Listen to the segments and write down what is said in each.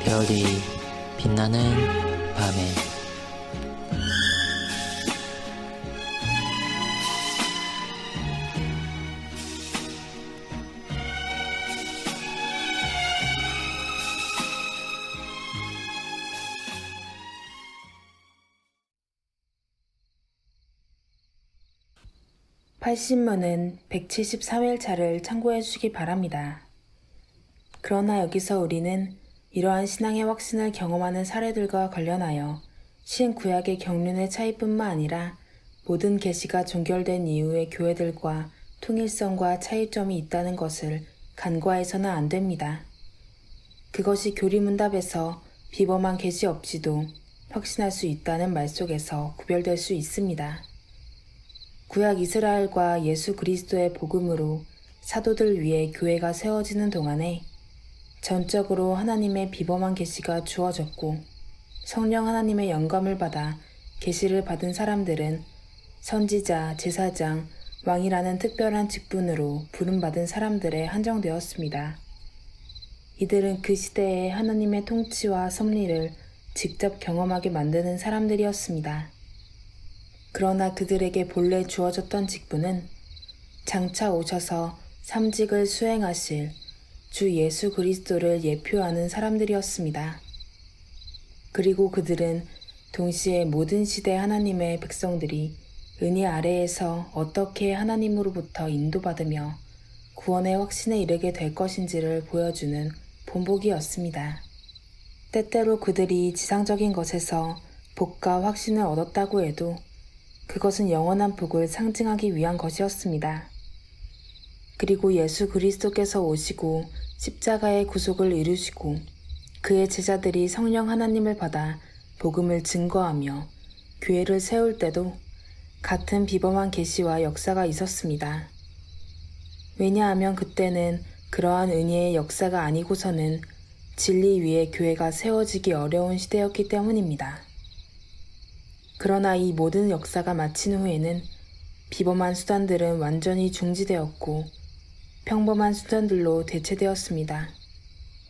별이 빛나는 밤에 팔신문은 173일차를 참고해 주시기 바랍니다. 그러나 여기서 우리는 이러한 신앙의 확신을 경험하는 사례들과 관련하여 신구약의 경륜의 차이뿐만 아니라 모든 계시가 종결된 이후의 교회들과 통일성과 차이점이 있다는 것을 간과해서는 안 됩니다. 그것이 교리문답에서 비범한 계시 없이도 확신할 수 있다는 말 속에서 구별될 수 있습니다. 구약 이스라엘과 예수 그리스도의 복음으로 사도들 위해 교회가 세워지는 동안에 전적으로 하나님의 비범한 계시가 주어졌고 성령 하나님의 영감을 받아 계시를 받은 사람들은 선지자, 제사장, 왕이라는 특별한 직분으로 부름받은 사람들에 한정되었습니다. 이들은 그 시대의 하나님의 통치와 섭리를 직접 경험하게 만드는 사람들이었습니다. 그러나 그들에게 본래 주어졌던 직분은 장차 오셔서 삼직을 수행하실 주 예수 그리스도를 예표하는 사람들이었습니다. 그리고 그들은 동시에 모든 시대 하나님의 백성들이 은혜 아래에서 어떻게 하나님으로부터 인도받으며 구원의 확신에 이르게 될 것인지를 보여주는 본보기였습니다. 때때로 그들이 지상적인 것에서 복과 확신을 얻었다고 해도 그것은 영원한 복을 상징하기 위한 것이었습니다. 그리고 예수 그리스도께서 오시고 십자가의 구속을 이루시고 그의 제자들이 성령 하나님을 받아 복음을 증거하며 교회를 세울 때도 같은 비범한 계시와 역사가 있었습니다. 왜냐하면 그때는 그러한 은혜의 역사가 아니고서는 진리 위에 교회가 세워지기 어려운 시대였기 때문입니다. 그러나 이 모든 역사가 마친 후에는 비범한 수단들은 완전히 중지되었고 평범한 수단들로 대체되었습니다.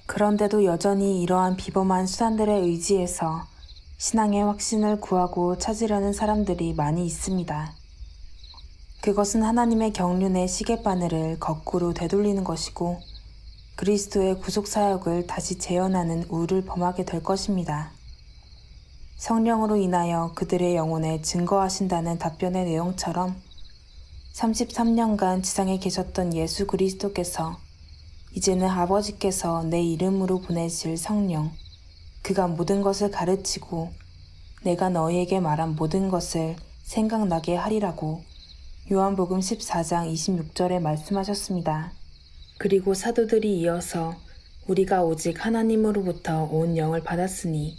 그런데도 여전히 이러한 비범한 수단들에 의지해서 신앙의 확신을 구하고 찾으려는 사람들이 많이 있습니다. 그것은 하나님의 경륜의 시계바늘을 거꾸로 되돌리는 것이고 그리스도의 구속사역을 다시 재현하는 우를 범하게 될 것입니다. 성령으로 인하여 그들의 영혼에 증거하신다는 답변의 내용처럼 33년간 지상에 계셨던 예수 그리스도께서 이제는 아버지께서 내 이름으로 보내실 성령, 그가 모든 것을 가르치고 내가 너희에게 말한 모든 것을 생각나게 하리라고 요한복음 14장 26절에 말씀하셨습니다. 그리고 사도들이 이어서 우리가 오직 하나님으로부터 온 영을 받았으니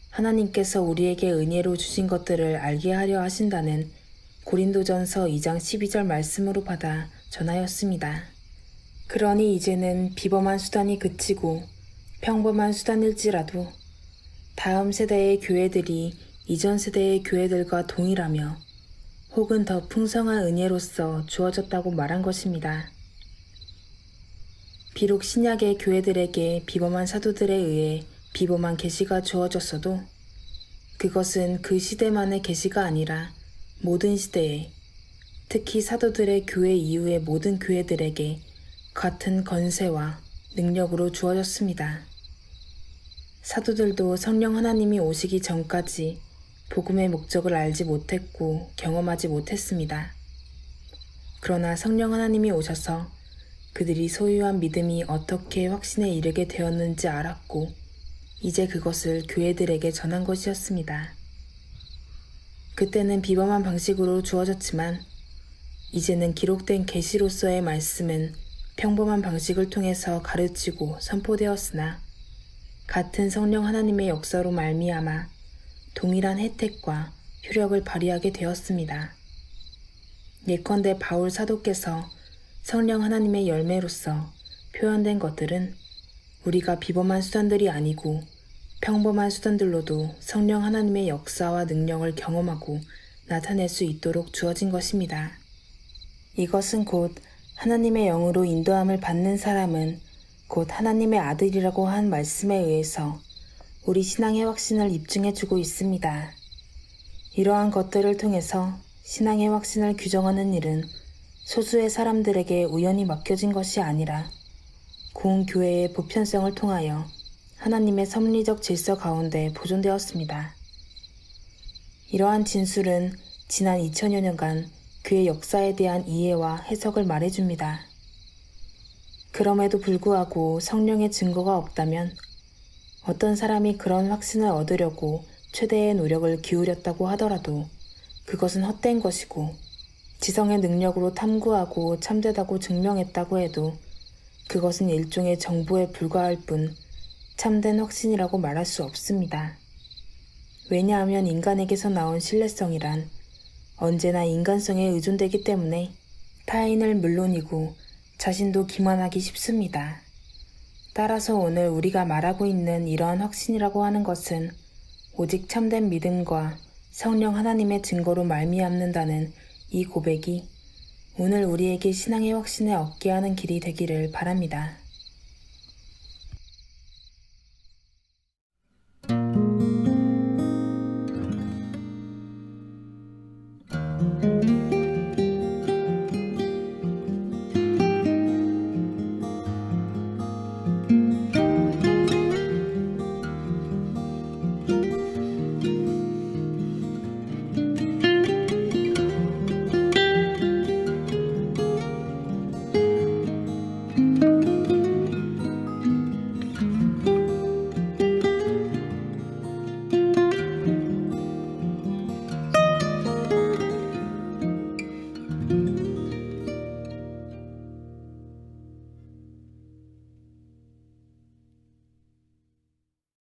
하나님께서 우리에게 은혜로 주신 것들을 알게 하려 하신다는 고린도전서 2장 12절 말씀으로 받아 전하였습니다. 그러니 이제는 비범한 수단이 그치고 평범한 수단일지라도 다음 세대의 교회들이 이전 세대의 교회들과 동일하며 혹은 더 풍성한 은혜로서 주어졌다고 말한 것입니다. 비록 신약의 교회들에게 비범한 사도들에 의해 비범한 계시가 주어졌어도 그것은 그 시대만의 계시가 아니라 모든 시대에, 특히 사도들의 교회 이후의 모든 교회들에게 같은 권세와 능력으로 주어졌습니다. 사도들도 성령 하나님이 오시기 전까지 복음의 목적을 알지 못했고 경험하지 못했습니다. 그러나 성령 하나님이 오셔서 그들이 소유한 믿음이 어떻게 확신에 이르게 되었는지 알았고 이제 그것을 교회들에게 전한 것이었습니다. 그때는 비범한 방식으로 주어졌지만 이제는 기록된 계시로서의 말씀은 평범한 방식을 통해서 가르치고 선포되었으나 같은 성령 하나님의 역사로 말미암아 동일한 혜택과 효력을 발휘하게 되었습니다. 예컨대 바울 사도께서 성령 하나님의 열매로서 표현된 것들은 우리가 비범한 수단들이 아니고 평범한 수단들로도 성령 하나님의 역사와 능력을 경험하고 나타낼 수 있도록 주어진 것입니다. 이것은 곧 하나님의 영으로 인도함을 받는 사람은 곧 하나님의 아들이라고 한 말씀에 의해서 우리 신앙의 확신을 입증해주고 있습니다. 이러한 것들을 통해서 신앙의 확신을 규정하는 일은 소수의 사람들에게 우연히 맡겨진 것이 아니라 공교회의 보편성을 통하여 하나님의 섭리적 질서 가운데 보존되었습니다. 이러한 진술은 지난 2000여 년간 교회 역사에 대한 이해와 해석을 말해줍니다. 그럼에도 불구하고 성령의 증거가 없다면 어떤 사람이 그런 확신을 얻으려고 최대의 노력을 기울였다고 하더라도 그것은 헛된 것이고, 지성의 능력으로 탐구하고 참되다고 증명했다고 해도 그것은 일종의 정보에 불과할 뿐 참된 확신이라고 말할 수 없습니다. 왜냐하면 인간에게서 나온 신뢰성이란 언제나 인간성에 의존되기 때문에 타인을 물론이고 자신도 기만하기 쉽습니다. 따라서 오늘 우리가 말하고 있는 이러한 확신이라고 하는 것은 오직 참된 믿음과 성령 하나님의 증거로 말미암는다는 이 고백이 오늘 우리에게 신앙의 확신을 얻게 하는 길이 되기를 바랍니다.